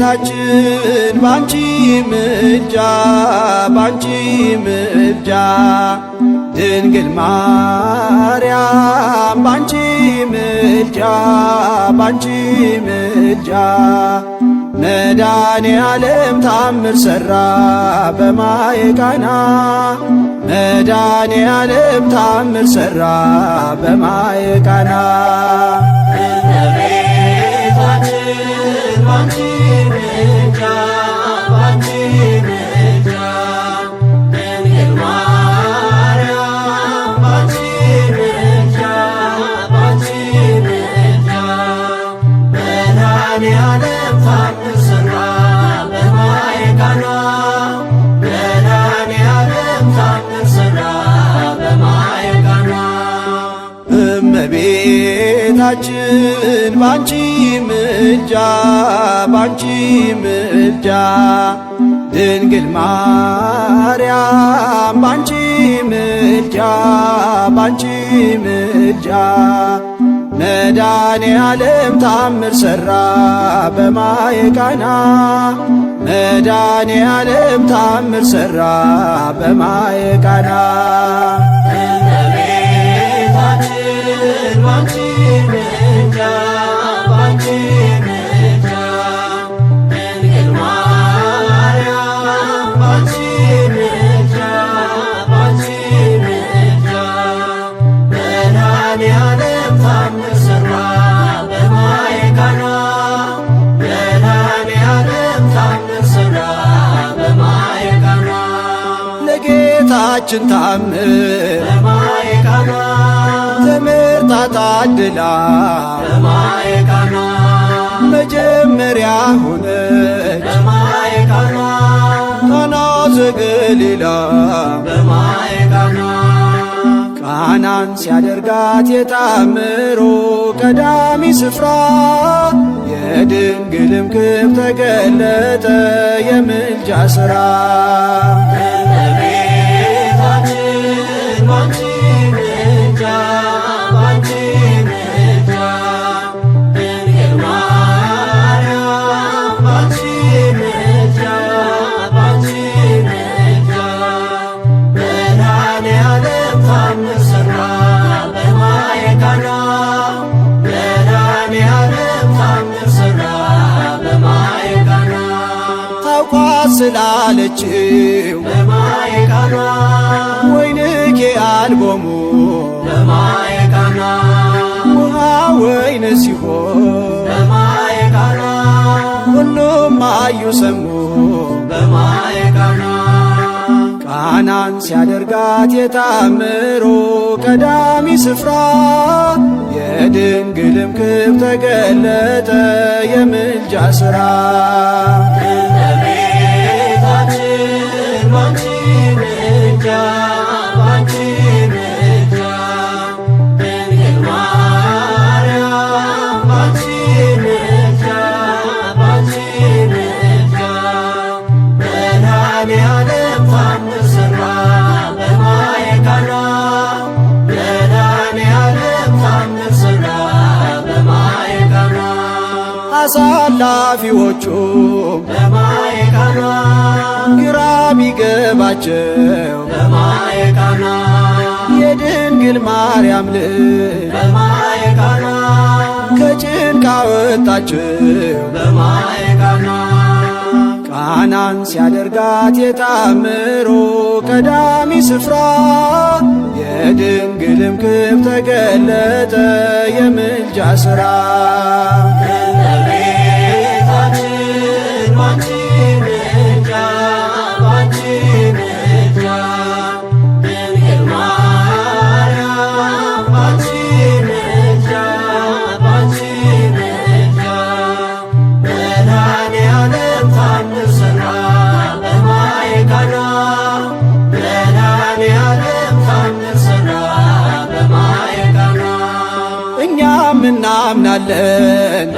እመቤታችን ባንቺ ምልጃ ባንቺ ምልጃ ድንግል ማርያም ባንቺ ምልጃ ባንቺ ምልጃ መድኃኔ ዓለም ታምር ሠራ በማየ ቃና መድኃኔ ዓለም ታምር ሠራ በማየ ቃና እመቤታችን ባንቺ ምልጃ ባንቺ ምልጃ ድንግል ማርያም ባንቺ ምልጃ ባንቺ ምልጃ መድኃኔ ዓለም ታምር ሠራ በማየ ቃና መድኃኔ ዓለም ታምር ሠራ በማየ ቃና እመቤታችን ባንቺ ምልጃ ባንቺ ምልጃ ድንግል ማርያም ባንቺ ምልጃ ባንቺ ምልጃ መድኃኔ ዓለም ታምር ሠራ በማየ ቃና መድኃኔ ዓለም ታምር ሠራ በማየ ቃና እመቤታችን ባንቺ ምልጃ ባንቺ ምልጃ ድንግል ማርያም ባንቺ ምልጃ ባንቺ ምልጃ መድኃኔ ዓለም ታምር ሠራ በማየ ቃና መድኃኔ ዓለም ታምር ሠራ በማየ ቃና ለጌታችን ታምር በማየ ቃና ተመርጣ ታድላ በማየ ቃና መጀመሪያ ሆነች በማየ ቃና ቃና ዘገሊላ በማየ ቃና ቃናን ሲያደርጋት የታምሮ ቀዳሚ ስፍራ የድንግልም ክብር ተገለጠ የምልጃ ሥራ እመቤታችን ባንቺ ምልጃ ባንቺ ምልጃ ድንግል ማርያም ባንቺ ምልጃ ባንቺ ምልጃ መድኃኔ ዓለም ታምር ሠራ በማየ ቃና መድኃኔ ዓለም ታምር ሠራ በማየ ቃና ታውቋት ስላለችው በማየ ቃና ወይንኬ አልቦሙ በማየ ቃና ውሃ ወይን ሲሆን በማየ ቃና ሁሉም አዩ ሰሙ በማየ ቃና ቃናን ሲያደርጋት የታምሮ ቀዳሚ ስፍራ የድንግልም ክብር ተገለጠ የምልጃ ሥራ እመቤታችን ባንቺ ምልጃ ባንቺ ምልጃ ድንግል ማርያም ባንቺ ምልጃ ባንቺ ምልጃ መድኃኔ ዓለም ታምር ሠራ በማየ ቃና መድኃኔ ዓለም ታምር ሠራ በማየ ቃና አሳላፊዎቹም በማየ ቃና ግራ ቢገባቸው በማየ ቃና የድንግል ማርያም ልጅ በማየ ቃና ከጭንቅ አወጣቸው በማየ ቃና ቃናን ሲያደርጋት የታምሮ ቀዳሚ ስፍራ የድንግልም ክብር ተገለጠ የምልጃ ሥራ እመቤታችን ባንቺ ምልጃ ባንቺ ምልጃ ድንግል ማርያም ባንቺ ምልጃ ባንቺ ምልጃ መድኃኔ ዓለም ታምር ሠራ በማየ ቃና መድኃኔ ዓለም ታምር ሠራ በማየ ቃና እኛም እናምናለን